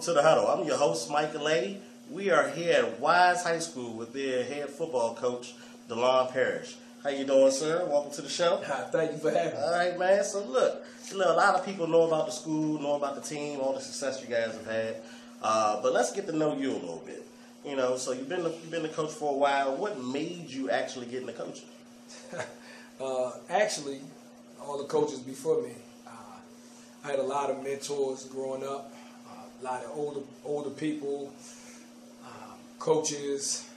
to the Huddle. I'm your host, Mike Lady. We are here at Wise High School with their head football coach, Deion Parrish. How you doing, sir? Welcome to the show. Thank you for having me. All right, man. So look, a lot of people know about the school, know about the team, all the success you guys have had. But let's get to know you a little bit. You know, so you've been the coach for a while. What made you actually get into coaching? Actually, all the coaches before me, I had a lot of mentors growing up, a lot of older people, coaches.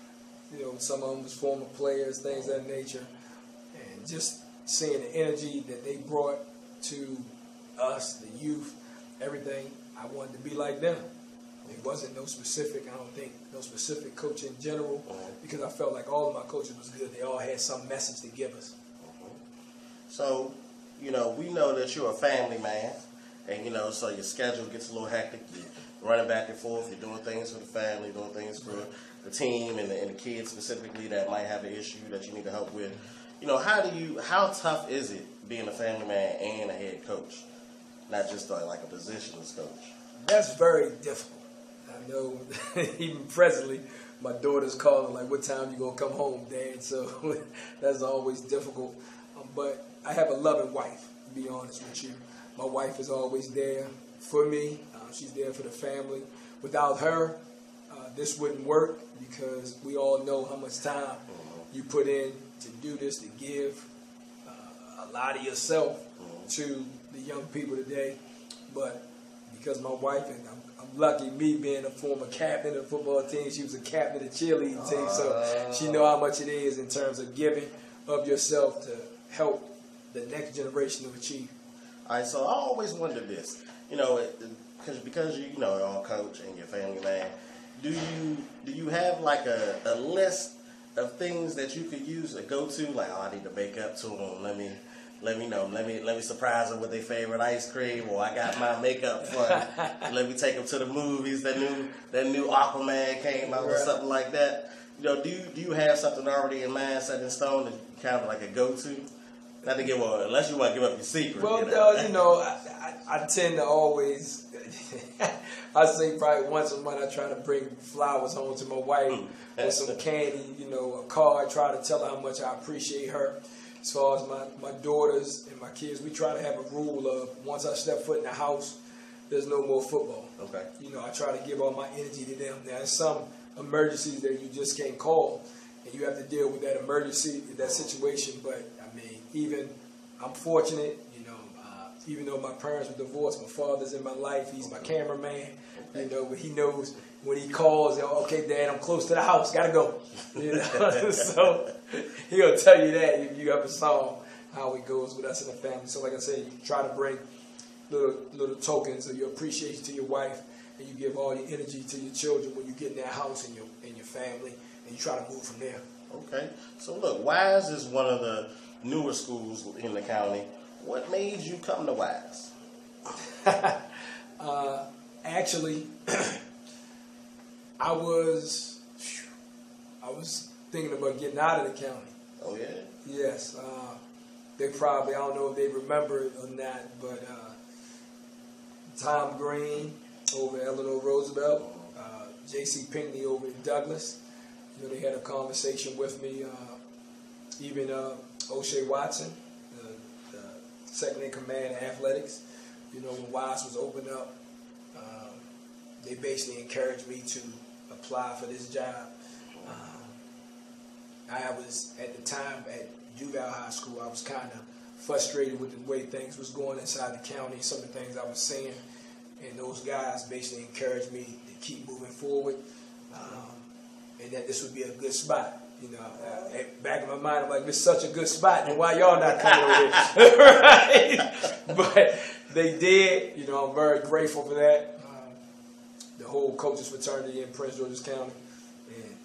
You know, some of them was former players, things of that nature, and just seeing the energy that they brought to us, the youth, everything. I wanted to be like them. It wasn't no specific coach in general, because I felt like all of my coaches was good. They all had some message to give us. So, you know, we know that you're a family man, and, you know, so your schedule gets a little hectic. You're running back and forth. You're doing things for the family, doing things for the team and the kids specifically that might have an issue that you need to help with. You know, how tough is it being a family man and a head coach, not just like a positionless coach? That's very difficult. I know, even presently, my daughter's calling like, "What time you gonna come home, Dad?" So that's always difficult. But I have a loving wife, to be honest with you. My wife is always there for me. She's there for the family. Without her, this wouldn't work, because we all know how much time you put in to do this, to give a lot of yourself to the young people today. But because my wife, and I'm lucky, me being a former captain of the football team, she was a captain of the cheerleading team, so she know how much it is in terms of giving of yourself to help the next generation to achieve. All right, so I always wondered this, you know, because you know, you're all coach and your family man, do you have like a list of things that you could use to go to, like, oh, I need to make up to them, let me surprise them with their favorite ice cream, or I got my makeup fun, let me take them to the movies, that new Aquaman came out or something like that. You know, do you have something already in mind, set in stone, that kind of like a go-to? Not to give up, unless you want to give up your secret. Well, you know, I tend to always, I say probably once a month I try to bring flowers home to my wife with some candy, you know, a card, try to tell her how much I appreciate her. As far as my daughters and my kids, we try to have a rule of, once I step foot in the house, there's no more football. Okay. You know, I try to give all my energy to them. There's some emergencies that you just can't call, and you have to deal with that emergency, that situation. But I mean, even I'm fortunate, you know, even though my parents were divorced, my father's in my life. He's my cameraman. You know, but he knows when he calls, okay, Dad, I'm close to the house, gotta go. You know, so he'll tell you that if you ever saw how it goes with us in the family. So, like I said, you try to bring little tokens of your appreciation to your wife, and you give all your energy to your children when you get in that house and your family, and you try to move from there. Okay. So look, Wise is one of the newer schools in the county. What made you come to Wise? Actually, I was thinking about getting out of the county. Oh yeah? Yes. They probably, I don't know if they remember it or not, but Tom Green over at Eleanor Roosevelt, J.C. Pinckney over in Douglas. You know, they had a conversation with me. Even O'Shea Watson, the second in command of athletics. You know, when Wise was opened up, they basically encouraged me to apply for this job. I was, at the time, at Juvenile High School, I was kind of frustrated with the way things was going inside the county, some of the things I was seeing, and those guys basically encouraged me to keep moving forward, and that this would be a good spot. You know, back in my mind, I'm like, this is such a good spot, then why y'all not coming over here? Right? But they did. You know, I'm very grateful for that. The whole coaches fraternity in Prince George's County, and,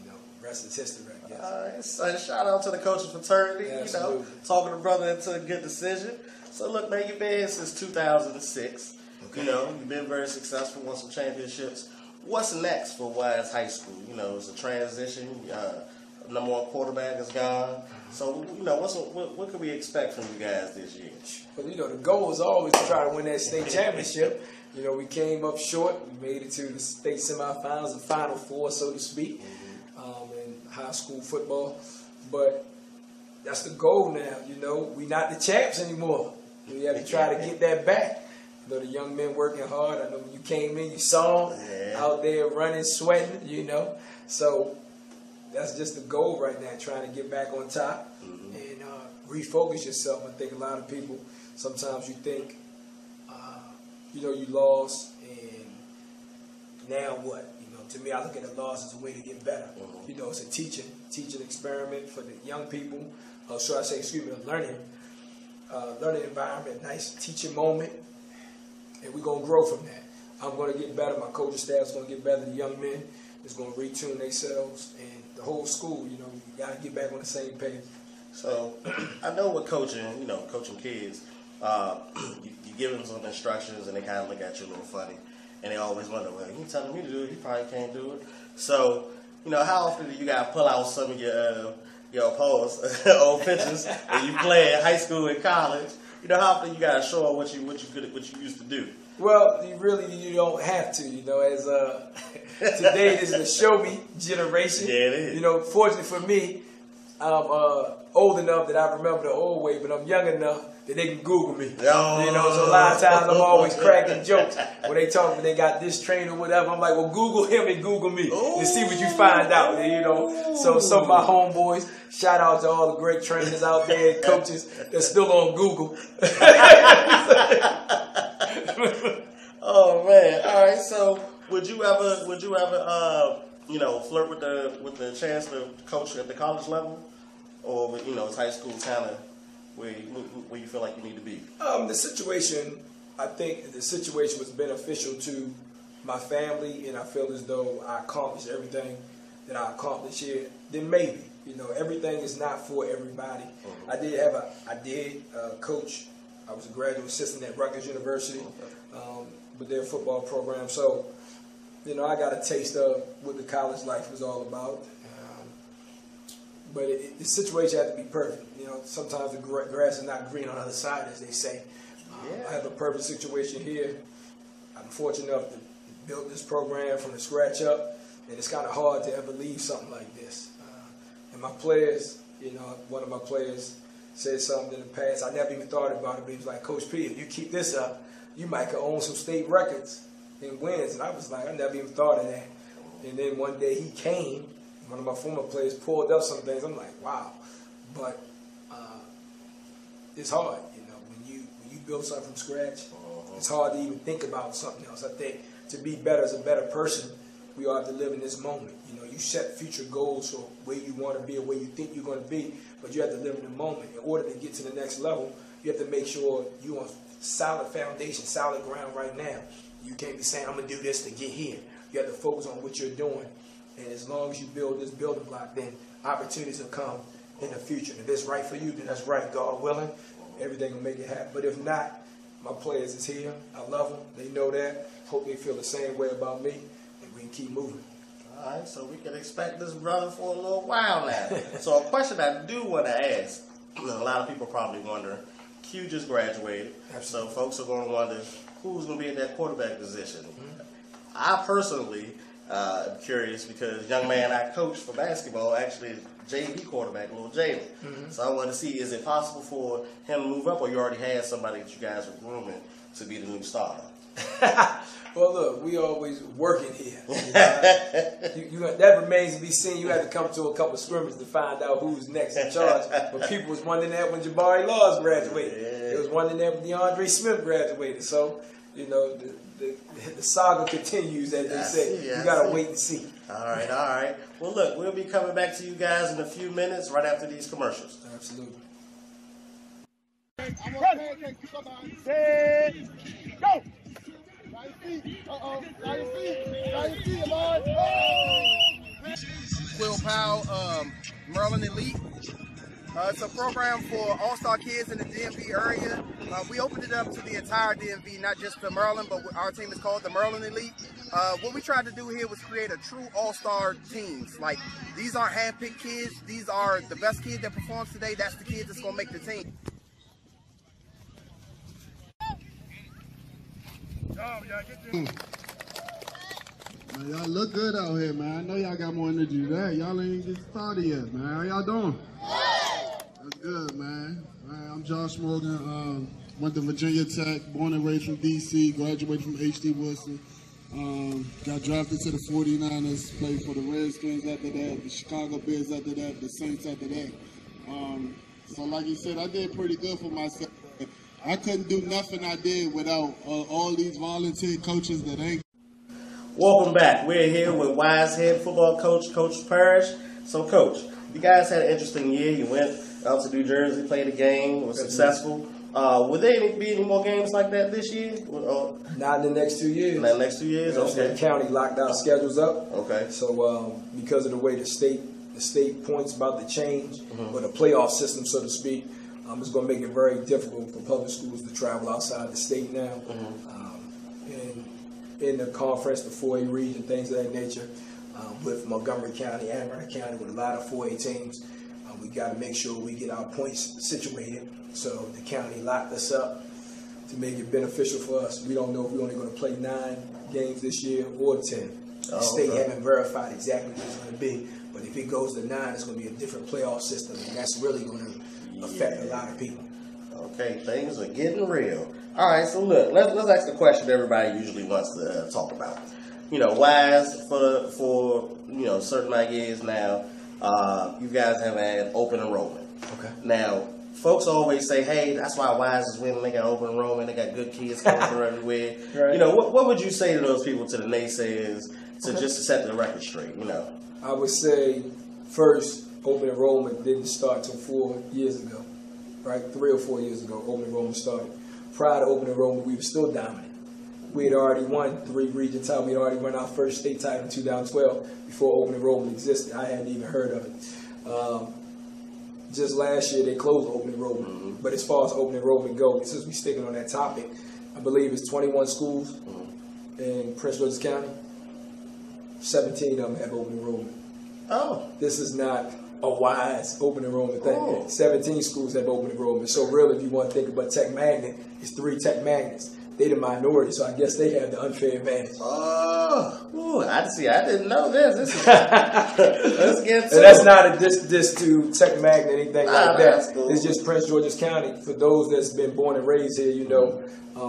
you know, rest is history, I guess. So shout out to the coaches fraternity. Absolutely. You know, talking to brother into a good decision. So look, man, you've been here since 2006. Okay. You know, you've been very successful, won some championships. What's next for Wise High School? You know, it's a transition. Number one quarterback is gone. So, you know, what can we expect from you guys this year? Well, you know, the goal is always to try to win that state championship. You know, we came up short. We made it to the state semifinals, the Final Four, so to speak, in high school football. But that's the goal now. You know, we're not the champs anymore. We have to try to get that back. You know, the young men working hard. I know when you came in, you saw them out there running, sweating, you know. So that's just the goal right now, trying to get back on top and refocus yourself. I think a lot of people, sometimes you think, you know, you lost and now what? You know, to me, I look at the loss as a way to get better. You know, it's a teaching experiment for the young people. So I say, excuse me, a learning environment, nice teaching moment, and we're going to grow from that. I'm going to get better. My coaching staff's going to get better. The young men is going to retune themselves, and the whole school, you know, you got to get back on the same page. So I know with coaching, you know, coaching kids, you give them some instructions, and they kind of look at you a little funny, and they always wonder, well, you telling me to do it, you probably can't do it. So, you know, how often do you got to pull out some of your posts, old pictures, when you play in high school and college? You know, how often you got to show them what you used to do? Well, you don't have to. You know, as today this is the show me generation. Yeah, it is. You know, fortunately for me, I'm old enough that I remember the old way, but I'm young enough that they can Google me. Oh. You know, so a lot of times I'm always cracking jokes when they talk, when they got this train or whatever. I'm like, well, Google him and Google me and see what you find out. You know, so some of my homeboys, shout out to all the great trainers out there and coaches that's still on Google. Oh man! All right. So, would you ever, you know, flirt with the chance to coach at the college level, or you know, it's high school kind of where you feel like you need to be? The situation, I think the situation was beneficial to my family, and I feel as though I accomplished everything that I accomplished here. Then maybe, you know, everything is not for everybody. I did coach. I was a graduate assistant at Rutgers University with their football program. So, you know, I got a taste of what the college life was all about. But the situation had to be perfect. You know, sometimes the grass is not green on the other side, as they say. I have a perfect situation here. I'm fortunate enough to build this program from the scratch up, and it's kind of hard to ever leave something like this. And my players, you know, one of my players said something in the past. I never even thought about it, but he was like, Coach P, if you keep this up, you might could own some state records and wins. And I was like, I never even thought of that. And then one day he came. One of my former players pulled up some things. I'm like, wow. But it's hard, you know, when you build something from scratch. It's hard to even think about something else. I think to be better as a better person, we all have to live in this moment. You know, you set future goals for where you want to be or where you think you're going to be, but you have to live in the moment. In order to get to the next level, you have to make sure you're on solid foundation, solid ground right now. You can't be saying, I'm going to do this to get here. You have to focus on what you're doing. And as long as you build this building block, then opportunities will come in the future. And if it's right for you, then that's right, God willing. Everything will make it happen. But if not, my players is here. I love them. They know that. Hope they feel the same way about me. And we can keep moving. All right, so we can expect this brother for a little while now. So a question I do want to ask, a lot of people probably wonder, Q just graduated. Absolutely. So folks are going to wonder, who's going to be in that quarterback position? I personally am curious because young man I coached for basketball actually is JV quarterback, little Jalen. So I want to see, is it possible for him to move up, or you already had somebody that you guys were grooming to be the new starter? Well, look, we always working here. You know? That remains to be seen. You have to come to a couple of scrimmages to find out who's next in charge. But people was wondering that when Jabari Laws graduated. It was wondering that when DeAndre Smith graduated. So, you know, the saga continues, as they say. You got to wait and see. All right. Well, look, we'll be coming back to you guys in a few minutes right after these commercials. Absolutely. Set, go! Will Powell, Maryland Elite. It's a program for all-star kids in the DMV area. We opened it up to the entire DMV, not just to Maryland, but our team is called the Maryland Elite. What we tried to do here was create a true all-star teams. Like, these aren't hand-picked kids. These are the best kid that performs today. That's the kid that's going to make the team. Man, y'all look good out here, man. I know y'all got more energy than that. Y'all ain't get started yet, man. How y'all doing? That's good, man. I'm Josh Morgan. Went to Virginia Tech, born and raised from D.C., graduated from H.D. Wilson. Got drafted to the 49ers, played for the Redskins after that, the Chicago Bears after that, the Saints after that. So like you said, I did pretty good for myself. I couldn't do nothing I did without all these volunteer coaches that ain't. Welcome back. We're here with Wise head football coach, Coach Parrish. So, Coach, you guys had an interesting year. You went out to New Jersey, played a game, was successful. Will there be any more games like that this year? Not in the next 2 years. Not in the next 2 years? Okay. The county locked our schedules up. Okay. So because of the way the state points about to change, or the playoff system, so to speak, it's going to make it very difficult for public schools to travel outside the state now. And in the conference, the 4A region, things of that nature, with Montgomery County and Ramsey County, with a lot of 4A teams, we got to make sure we get our points situated. So the county locked us up to make it beneficial for us. We don't know if we're only going to play 9 games this year or 10. The state haven't verified exactly what it's going to be, but if it goes to 9, it's going to be a different playoff system, and that's really going to affect a lot of people. Okay, things are getting real. All right, so look, let's ask the question everybody usually wants to talk about. You know, Wise for certain amount of years now, you guys have had open enrollment. Okay. Now, folks always say, hey, that's why Wise is winning. They got open enrollment. They got good kids coming from everywhere. Right. You know, what would you say to those people, to the naysayers, just to set the record straight, you know? I would say, first, open enrollment didn't start till 4 years ago, right? 3 or 4 years ago, open enrollment started. Prior to open enrollment, we were still dominant. We had already won 3 region titles. We had already won our first state title in 2012 before open enrollment existed. I hadn't even heard of it. Just last year, they closed open enrollment. But as far as open enrollment goes, since we're sticking on that topic, I believe it's 21 schools in Prince George's County. 17 of them have open enrollment. Oh. This is not a Wise open enrollment thing. Oh. 17 schools have open enrollment. So really, if you want to think about Tech Magnet, it's 3 Tech Magnets. They're the minority, so I guess they have the unfair advantage. Oh, I see. I didn't know this. This is, let's get to and that's not a diss to Tech Magnet, anything like that. Cool. It's just Prince George's County. For those that's been born and raised here, you know,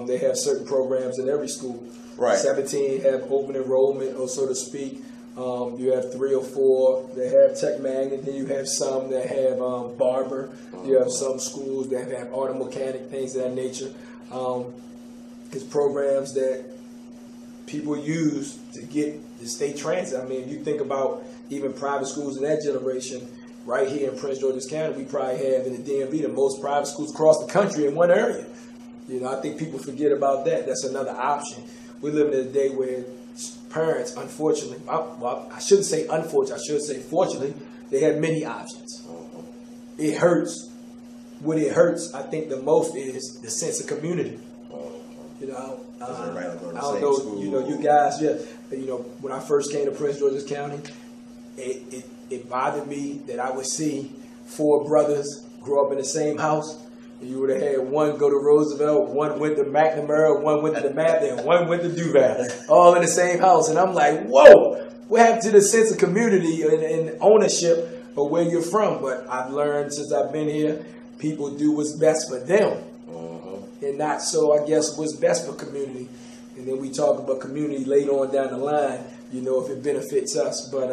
they have certain programs in every school. Right. 17 have open enrollment, or so to speak. You have 3 or 4 that have Tech Magnet. Then you have some that have barber. You have some schools that have auto mechanic, things of that nature. It's programs that people use to get the state transit. I mean, if you think about even private schools in that generation, right here in Prince George's County, we probably have in the DMV the most private schools across the country in one area. You know, I think people forget about that. That's another option. We're living in a day where parents, unfortunately, well, I shouldn't say unfortunately, I should say fortunately, they have many options. It hurts. What it hurts, I think, the most is the sense of community. You know, I don't know, you know, you guys, you know, when I first came to Prince George's County, it bothered me that I would see 4 brothers grow up in the same house. You would have had one go to Roosevelt, one went to McNamara, one went to the Mather, and one went to Duval, all in the same house. And I'm like, whoa, what happened to the sense of community and ownership of where you're from? But I've learned since I've been here, people do what's best for them. And not so, I guess, what's best for community. And then we talk about community later on down the line, you know, if it benefits us. But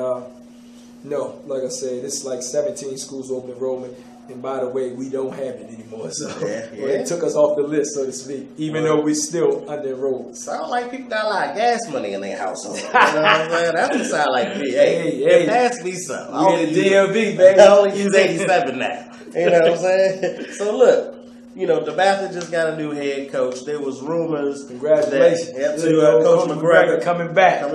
no, like I said, it's like 17 schools open enrollment. And by the way, we don't have it anymore. So it took us off the list, so to speak, even though we're still under enrolled. Sound like people got a lot of gas money in their household. You know what I'm saying? That's what sound like to me. Hey, pass me some. We in the DMV, baby. I only use 87 now. You know what I'm saying? So look. You know, DeBatha just got a new head coach. There was rumors. Congratulations. To Coach McGregor coming back to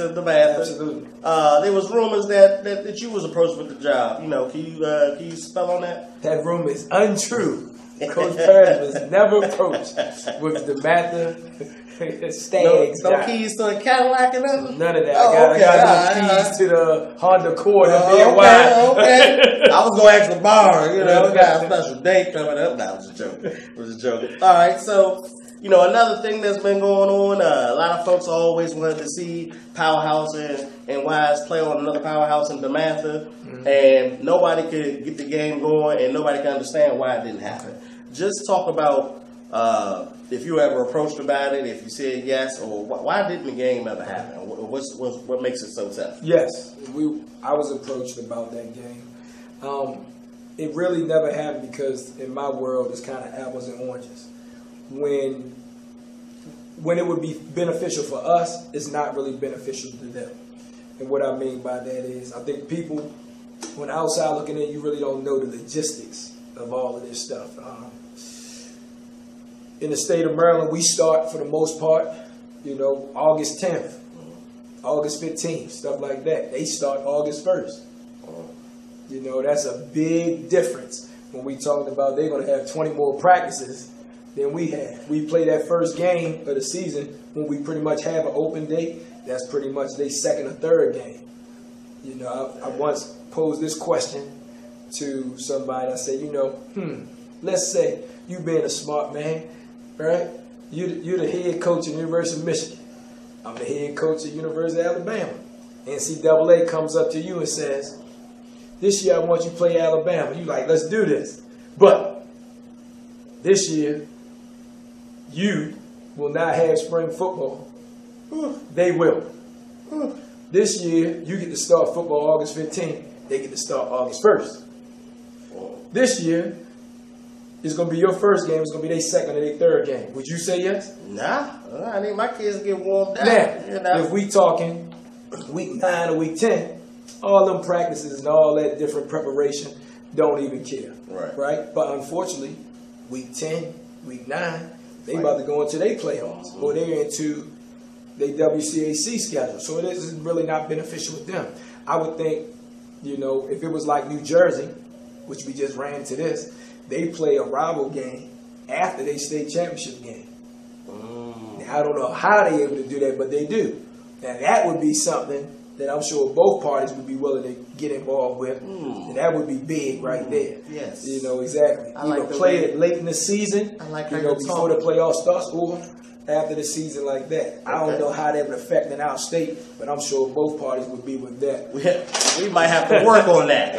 DeBatha. Absolutely. There was rumors that you was approached with the job. You know, can you spell on that? That rumor is untrue. Coach Parrish was never approached with DeBatha Stags. No keys to a Cadillac and nothing? None of that. I got no keys to the Honda Accord and BNY. Okay. I was going to ask the bar, you know, got a special date coming up. No, I was just joking. All right, so another thing that's been going on, a lot of folks always wanted to see Powerhouse and Wise play on another Powerhouse in DeMatha, and nobody could get the game going, and nobody could understand why it didn't happen. Just talk about if you were ever approached about it, if you said yes, or why didn't the game ever happen? What makes it so tough? Yes, I was approached about that game. It really never happened because in my world it's kind of apples and oranges. When it would be beneficial for us, it's not really beneficial to them. And what I mean by that is, I think people, when outside looking in, you really don't know the logistics of all of this stuff. In the state of Maryland, we start, for the most part, August 10th, August 15th, stuff like that. They start August 1st. That's a big difference when we talking about they're going to have 20 more practices than we have. We play that first game of the season when we pretty much have an open date. That's pretty much their second or third game. I once posed this question to somebody. I said, let's say you being a smart man, right? You're the head coach at the University of Michigan. I'm the head coach at University of Alabama. NCAA comes up to you and says, this year I want you to play Alabama. You like, let's do this. But this year, you will not have spring football. They will. This year, you get to start football August 15th. They get to start August 1st. This year, it's going to be your first game. It's going to be their second or their third game. Would you say yes? Nah. I need my kids to get warmed up. Now, if we talking week 9 or week 10, all them practices and all that different preparation don't even care. Right? But unfortunately, week 10, week 9, they about to go into their playoffs, or they're into their WCAC schedule. So it is really not beneficial with them. I would think, if it was like New Jersey, which we just ran to this, they play a rival game after their state championship game. Now, I don't know how they're able to do that, but they do. Now, that would be something that I'm sure both parties would be willing to get involved with. And that would be big right there. Yes. Exactly. Play it late in the season, before the playoff starts, or after the season like that. I don't know how that would affect an out-state, but I'm sure both parties would be with that. We might have to work on that,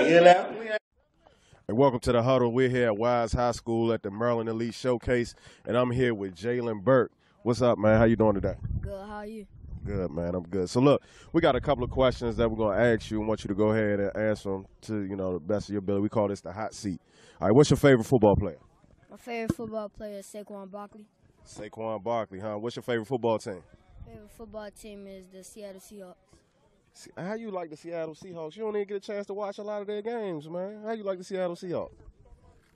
Hey, welcome to the Huddle. We're here at Wise High School at the Maryland Elite Showcase, and I'm here with Jalen Burke. What's up, man? How you doing today? Good. How are you? Good, man. I'm good. So, look, we got a couple of questions that we're going to ask you and want you to go ahead and answer them to, the best of your ability. We call this the hot seat. All right, what's your favorite football player? My favorite football player is Saquon Barkley. Saquon Barkley, huh? What's your favorite football team? Favorite football team is the Seattle Seahawks. How you like the Seattle Seahawks? You don't even get a chance to watch a lot of their games, man. How you like the Seattle Seahawks?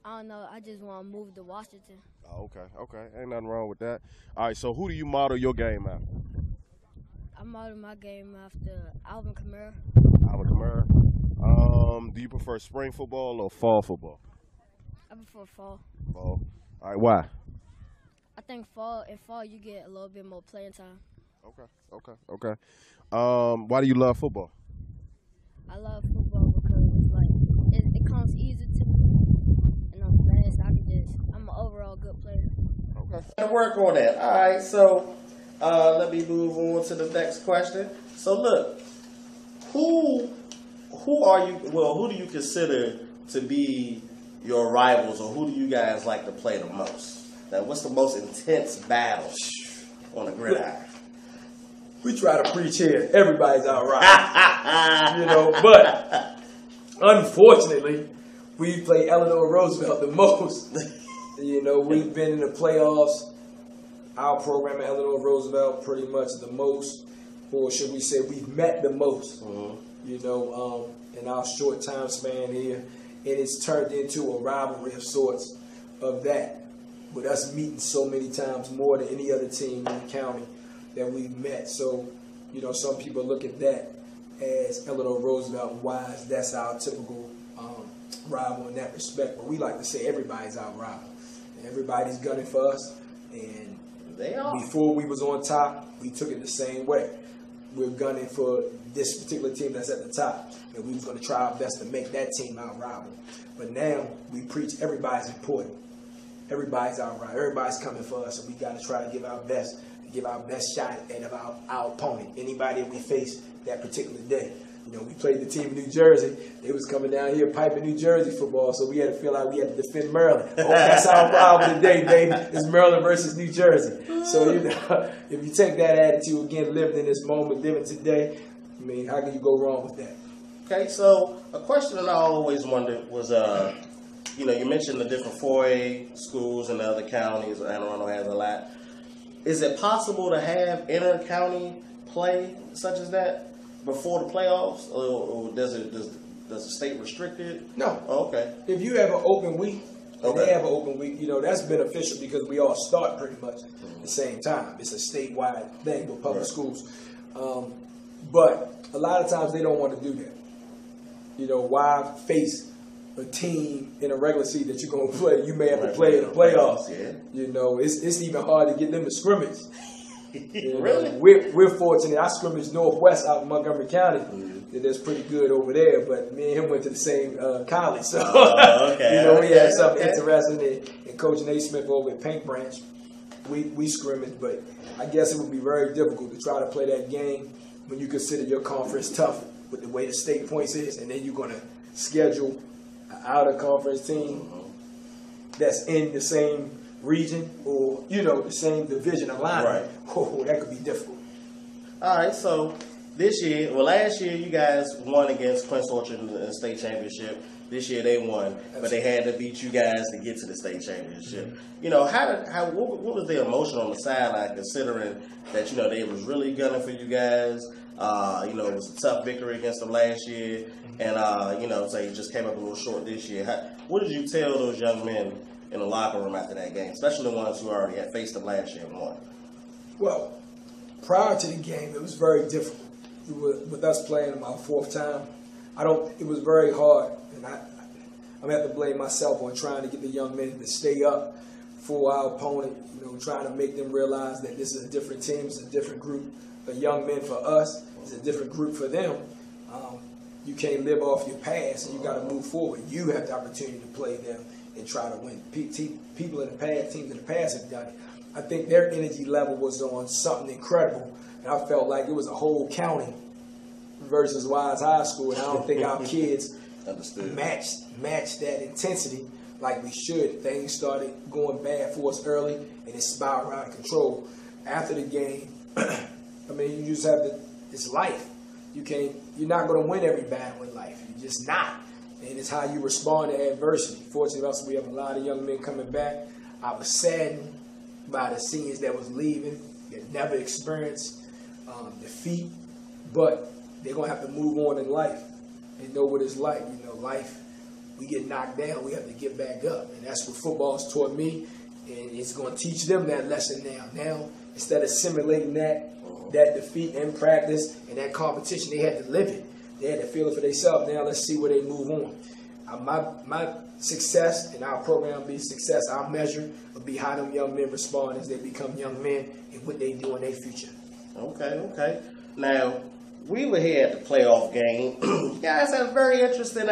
I don't know. I just want to move to Washington. Oh, okay. Ain't nothing wrong with that. All right, so who do you model your game after? I model my game after Alvin Kamara. Alvin Kamara. Do you prefer spring football or fall football? I prefer fall. Fall. All right, why? I think in fall you get a little bit more playing time. Okay. Why do you love football? I love football because it comes easy to me, and I'm fast. I'm an overall good player. Okay. To work on that. All right. So let me move on to the next question. So look, who are you? Well, who do you consider to be your rivals, or who do you guys like to play the most? Now, what's the most intense battle on the gridiron? We try to preach here. Everybody's all right. But unfortunately, we play Eleanor Roosevelt the most. We've been in the playoffs. Our program at Eleanor Roosevelt pretty much the most, or should we say we've met the most, in our short time span here. And it's turned into a rivalry of sorts of that, with us meeting so many times more than any other team in the county that we've met. So, some people look at that as Eleanor Roosevelt and Wise. That's our typical rival in that respect. But we like to say everybody's our rival. Everybody's gunning for us. And before we was on top, we took it the same way. We're gunning for this particular team that's at the top. And we was going to try our best to make that team our rival. But now we preach everybody's important. everybody's all right. Everybody's coming for us, so we got to try to give our best shot at our opponent, anybody that we face that particular day. You know, we played the team in New Jersey. They was coming down here piping New Jersey football, so we had to feel like we had to defend Maryland. Oh, that's our problem today, baby. It's Maryland versus New Jersey. So, you know, if you take that attitude, again, living in this moment, living today, I mean, how can you go wrong with that? Okay, so a question that I always wondered was, you know, you mentioned the different 4A schools in the other counties. Anne Arundel has a lot. Is it possible to have inter-county play such as that before the playoffs, or does the state restrict it? No. Oh, okay. If you have an open week, and they have an open week, you know, that's beneficial because we all start pretty much at the same time. It's a statewide thing with public schools. But a lot of times they don't want to do that. You know, why face a team in a regular season that you're going to play? You may have to play in the playoffs. Yeah. You know, it's even hard to get them to scrimmage. You know, really? We're fortunate. I scrimmaged Northwest out in Montgomery County. And that's pretty good over there. But me and him went to the same college. So, you know, we had something interesting in Coach Naismith over at Paint Branch. We scrimmaged, but I guess it would be very difficult to try to play that game when you consider your conference tough with the way the state points is, and then you're going to schedule an out-of-conference team that's in the same region or, you know, the same division of line. Right. Oh, that could be difficult. All right, so last year you guys won against Prince Orchard in the state championship. This year they won, but they had to beat you guys to get to the state championship. You know, what was the emotion on the sideline, considering that, you know, they was really gunning for you guys? You know, it was a tough victory against them last year, and you know, so you just came up a little short this year. What did you tell those young men in the locker room after that game, especially the ones who already had faced them last year and won? Well, prior to the game, it was very difficult. With us playing my fourth time, it was very hard, and I'm gonna have to blame myself on trying to get the young men to stay up for our opponent. You know, trying to make them realize that this is a different team, it's a different group of young men for us, it's a different group for them. You can't live off your past, and you got to move forward. You have the opportunity to play them and try to win. People in the past, teams in the past have done it. I think their energy level was on something incredible. And I felt like it was a whole county versus Wise High School, and I don't think our kids matched that intensity like we should. Things started going bad for us early, and it spiraled out of control. After the game, I mean, you just have to. It's life. You're not going to win every battle in life. You're just not. And it's how you respond to adversity. Fortunately, we have a lot of young men coming back. I was saddened by the seniors that was leaving, that never experienced defeat, but they're going to have to move on in life. They know what it's like. You know, life, we get knocked down, we have to get back up. And that's what football's taught me, and it's going to teach them that lesson now. Now, instead of simulating that defeat in practice and that competition, they had to live it. They had to feel it for themselves. Now let's see where they move on. My success and our program be success, our measure will be how them young men respond as they become young men and what they do in their future. Okay. Now, we were here at the playoff game. You guys had a very interesting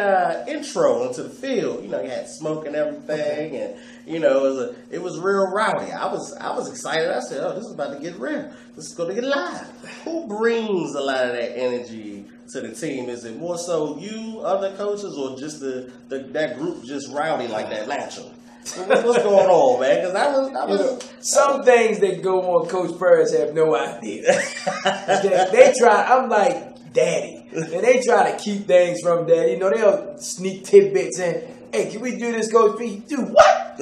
intro into the field. You know, you had smoke and everything, and you know, it was real rowdy. I was excited. I said, "Oh, this is about to get real. This is going to get live." Who brings a lot of that energy to the team? Is it more so you, other coaches, or just that group just rowdy like that natural? What's going on, man? Because I was some things that go on Coach Purge have no idea. they try. I'm like daddy, and they try to keep things from daddy. You know, they'll sneak tidbits in. Hey, can we do this, Coach P? Do what?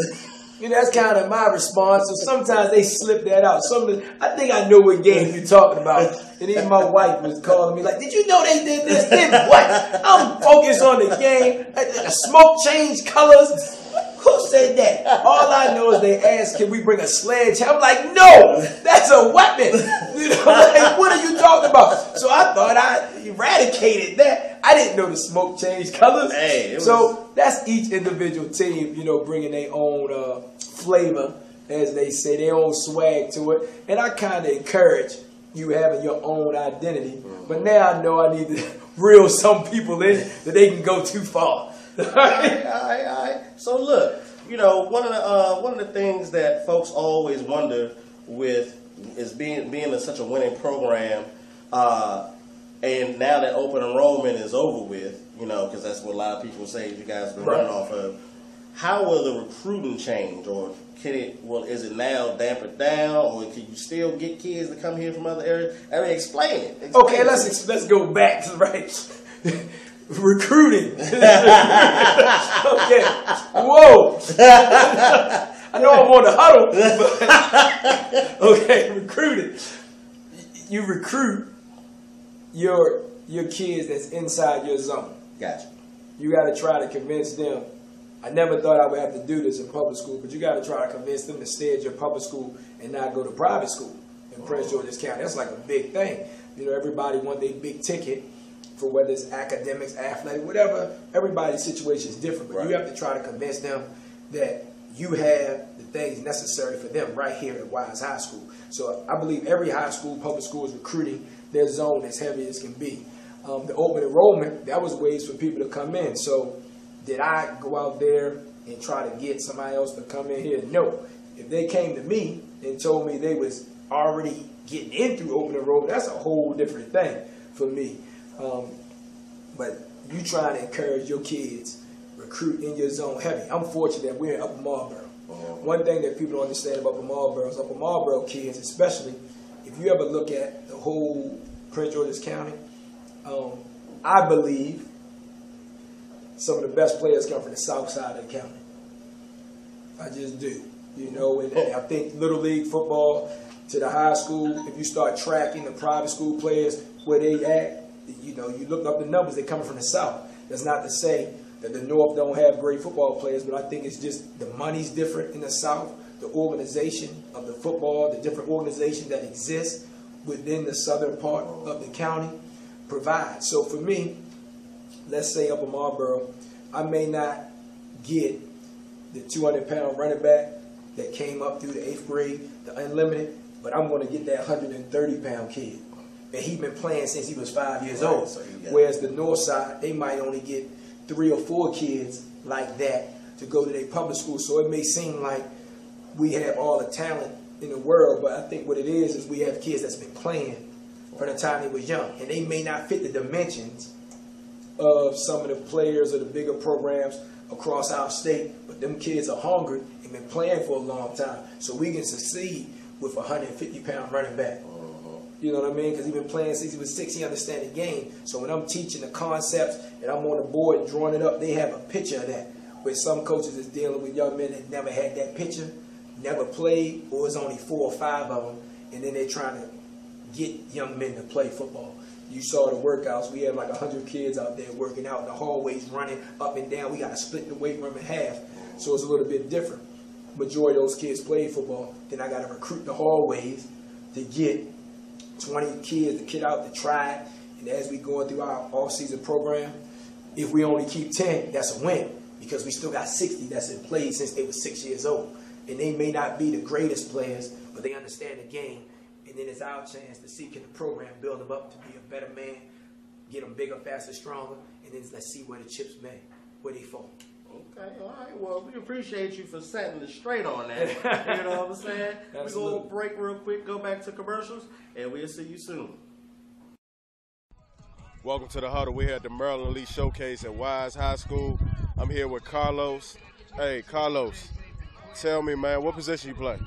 You know, that's kind of my response. So sometimes they slip that out. I think I know what game you're talking about. And even my wife was calling me like, "Did you know they did this? Did what?" I'm focused on the game. The smoke changed colors. Who said that? All I know is they asked, "Can we bring a sledgehammer?" I'm like, "No, that's a weapon." You know, like, what are you talking about? So I thought I eradicated that. I didn't know the smoke changed colors. So that's each individual team, you know, bringing their own flavor, as they say, their own swag to it. And I kind of encourage you having your own identity. But now I know I need to reel some people in that they can go too far. All right. So look, You know, one of the things that folks always wonder with is being in such a winning program, and now that open enrollment is over with, you know, because that's what a lot of people say you guys have been running off of. How will the recruiting change, or is it now dampened down, or can you still get kids to come here from other areas? I mean, explain it. Okay, let's go back to recruiting. Okay, whoa. I know I'm on the huddle, but okay, recruiting. You recruit your kids that's inside your zone. Gotcha. You got to try to convince them. I never thought I would have to do this in public school, but you got to try to convince them to stay at your public school and not go to private school in Prince George's County. That's like a big thing. You know, everybody wants their big ticket for whether it's academics, athletic, whatever. Everybody's situation is different, but you have to try to convince them that you have the things necessary for them right here at Wise High School. So I believe every high school, public school is recruiting their zone as heavy as can be. The open enrollment, that was ways for people to come in. So did I go out there and try to get somebody else to come in here? No. If they came to me and told me they was already getting in through open enrollment, that's a whole different thing for me. But you trying to encourage your kids, recruit in your zone heavy. I'm fortunate that we're in Upper Marlboro. One thing that people don't understand about Upper Marlboro is Upper Marlboro kids, especially if you ever look at the whole Prince George's County, I believe some of the best players come from the south side of the county. I just do. You know, and I think Little League football to the high school, if you start tracking the private school players where they at, you know, you look up the numbers, they're coming from the south. That's not to say that the north don't have great football players, but I think it's just the money's different in the south, the organization of the football, the different organizations that exist within the southern part of the county provide. So for me, let's say Upper Marlboro, I may not get the 200-pound running back that came up through the 8th grade, the unlimited, but I'm going to get that 130-pound kid. And he's been playing since he was 5 years old. So whereas the north side, they might only get 3 or 4 kids like that to go to their public school. So it may seem like we have all the talent in the world, but I think what it is we have kids that's been playing from the time they was young. And they may not fit the dimensions of some of the players or the bigger programs across our state, but them kids are hungry and been playing for a long time. So we can succeed with a 150-pound running back. You know what I mean? Because he's been playing since he was 6. He understands the game. So when I'm teaching the concepts and I'm on the board and drawing it up, they have a picture of that. Where some coaches is dealing with young men that never had that picture, never played, or it's only 4 or 5 of them, and then they're trying to get young men to play football. You saw the workouts. We had like 100 kids out there working out in the hallways, running up and down. We got to split the weight room in half. So it's a little bit different. Majority of those kids played football. Then I got to recruit the hallways to get 20 kids to get out to try it. And as we going through our off-season program, if we only keep 10, that's a win. Because we still got 60 that's in play since they were 6 years old. And they may not be the greatest players, but they understand the game. And then it's our chance to see can the program build them up to be a better man, get them bigger, faster, stronger, and then let's see where the chips may, where they fall. Okay, all right. Well, we appreciate you for setting it straight on that. You know what I'm saying? We're going to break real quick, go back to commercials, and we'll see you soon. Welcome to the Huddle. We're here at the Maryland Elite Showcase at Wise High School. I'm here with Carlos. Hey, Carlos, tell me, man, what position you play?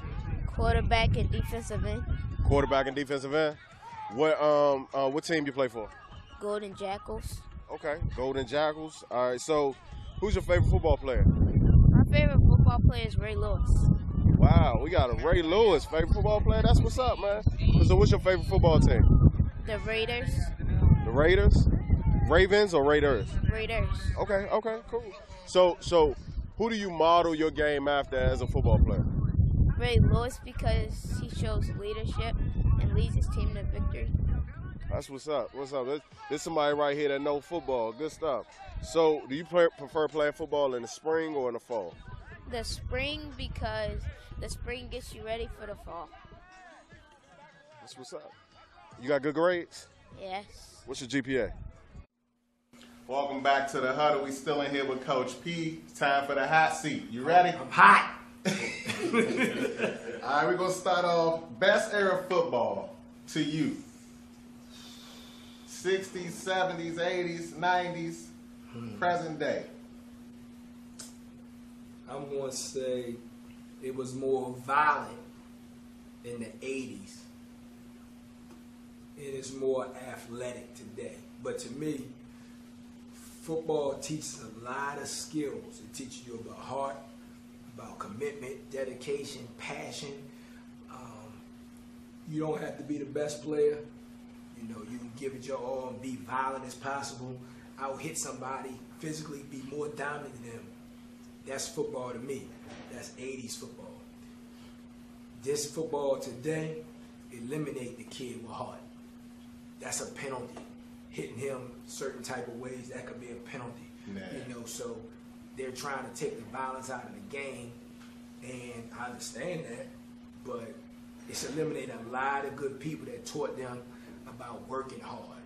Quarterback and defensive end. Quarterback and defensive end. What team you play for? Golden Jackals. Okay, Golden Jackals. All right, so who's your favorite football player? My favorite football player is Ray Lewis. Wow, we got a Ray Lewis favorite football player. That's what's up, man. So what's your favorite football team? The Raiders. The Raiders? Ravens or Raiders? Raiders. Okay, cool. So who do you model your game after as a football player? Ray Lewis, because he shows leadership and leads his team to victory. That's what's up. There's somebody right here that knows football. Good stuff. So do you prefer playing football in the spring or in the fall? The spring, because the spring gets you ready for the fall. That's what's up. You got good grades? Yes. What's your GPA? Welcome back to the Huddle. We still in here with Coach P. It's time for the hot seat. You ready? I'm hot. All right, we're going to start off. Best era of football to you. 60s, 70s, 80s, 90s, present day. I'm going to say it was more violent in the 80s. It is more athletic today. But to me, football teaches a lot of skills. It teaches you about heart, about commitment, dedication, passion. You don't have to be the best player. You know, you can give it your all and be violent as possible. Out hit somebody, physically be more dominant than them. That's football to me. That's 80s football. This football today, eliminate the kid with heart. That's a penalty. Hitting him certain type of ways, that could be a penalty. Nah. You know, so they're trying to take the violence out of the game, and I understand that, but it's eliminating a lot of good people that taught them about working hard,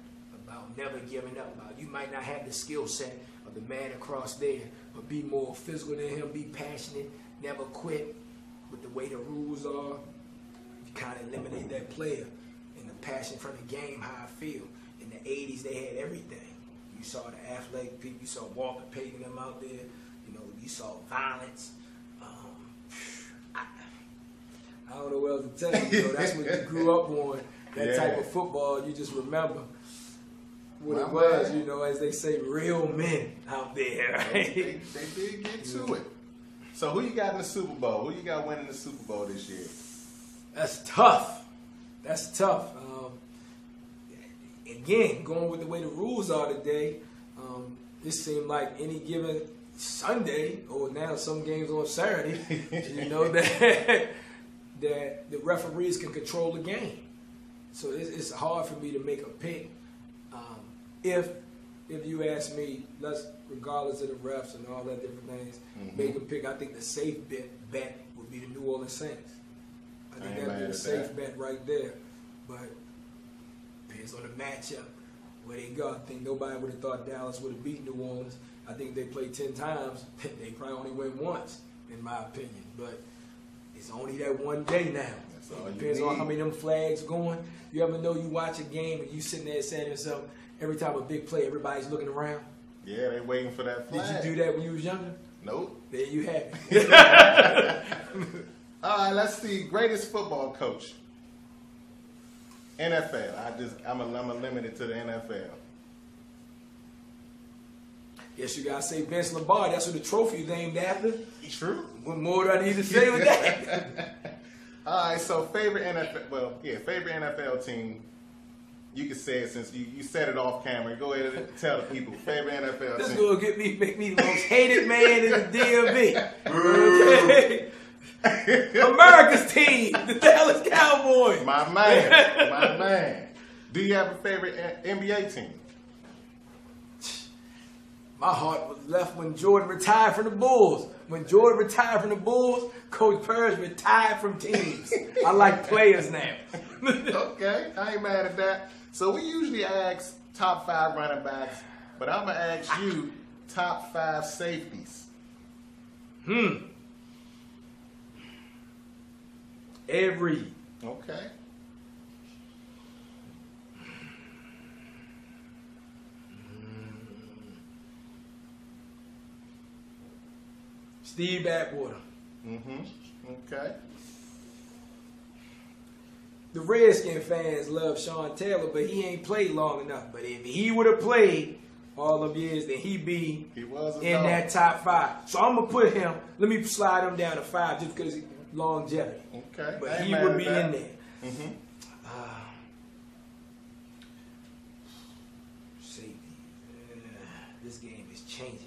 about never giving up, about you might not have the skill set of the man across there, but be more physical than him, be passionate, never quit. With the way the rules are, you kind of eliminate that player and the passion for the game, how I feel. In the 80s, they had everything. You saw the athletic people, you saw Walker Payton them out there, you know, you saw violence. I don't know what else to tell you, you know, that's what you grew up on, that type of football, you just remember what it was, you know, as they say, real men out there, right? They did get to it. So who you got in the Super Bowl? Who you got winning the Super Bowl this year? That's tough. That's tough. Again, going with the way the rules are today, it seemed like any given Sunday, or now some games on Saturday, you know, that the referees can control the game. So it's hard for me to make a pick. If you ask me, regardless of the refs and all that different things, make a pick, I think the safe bet would be the New Orleans Saints. I think that would be the safe bet right there. But depends on the matchup, where they go. I think nobody would have thought Dallas would have beat New Orleans. I think they played 10 times. They probably only win once, in my opinion. But it's only that one day now. It depends on how many of them flags going. You ever know you watch a game and you sitting there saying to yourself, every time a big play, everybody's looking around? Yeah, they waiting for that flag. Did you do that when you was younger? Nope. There you have it. All right, let's see. Greatest football coach. NFL. I'm limited to the NFL. Yes, you gotta say Vince Lombardi. That's what the trophy is named after. True. What more do I need to say with that? All right, so favorite NFL team. You can say it since you said it off camera. Go ahead and tell the people favorite NFL This team. is gonna make me the most hated man in the DMV. Okay. America's team, the Dallas Cowboys. My man. Do you have a favorite NBA team? My heart was left when Jordan retired from the Bulls. When Jordan retired from the Bulls, Coach Purge retired from teams. I like players now. Okay, I ain't mad at that. So we usually ask top 5 running backs, but I'm going to ask you top 5 safeties. Every. Okay. Steve Atwater. Okay. The Redskin fans love Sean Taylor, but he ain't played long enough. But if he would have played all them years, then he'd be in that top 5. So I'm going to put him, let me slide him down to 5 just because of longevity. Okay. But he would be in there. Safety. This game is changing.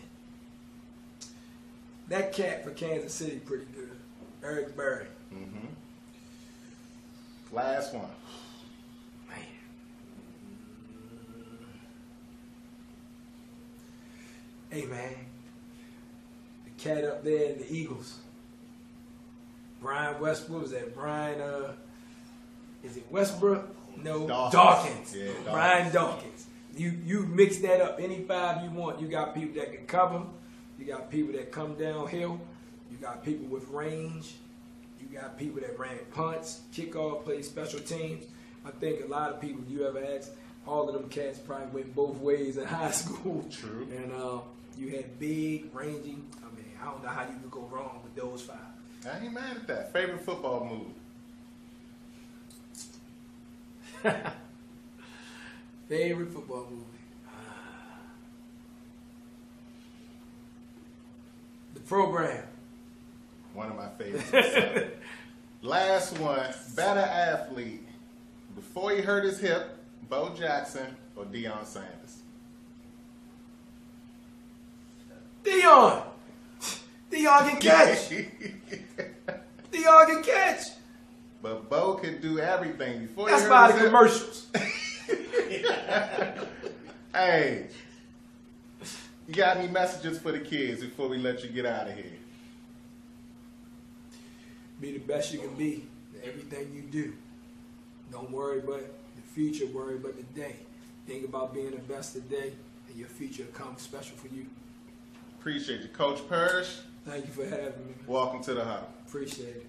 That cat for Kansas City pretty good. Eric Berry. Last one. Man. Hey, man. The cat up there in the Eagles. Brian Westbrook. Was that Brian, is it Westbrook? No. Dawkins. Dawkins. Yeah, Dawkins. Brian Dawkins. You mix that up any 5 you want. You got people that can cover. You got people that come downhill. You got people with range. You got people that ran punts, kickoff, played special teams. I think a lot of people, you ever asked, all of them cats probably went both ways in high school. True. And you had big, rangy. I mean, I don't know how you could go wrong with those 5. I ain't mad at that. Favorite football movie? Favorite football movie? The Program. One of my favorites. Last one. Better athlete. Before he hurt his hip, Bo Jackson or Deion Sanders? Deion! Deion can catch! Deion can catch! But Bo could do everything before That's he by hurt the his commercials. hip. Hey, you got any messages for the kids before we let you get out of here? Be the best you can be in everything you do. Don't worry about the future, worry about the day. Think about being the best today, and your future will come special for you. Appreciate you. Coach Parrish, Thank you for having me. welcome to the Huddle. Appreciate it.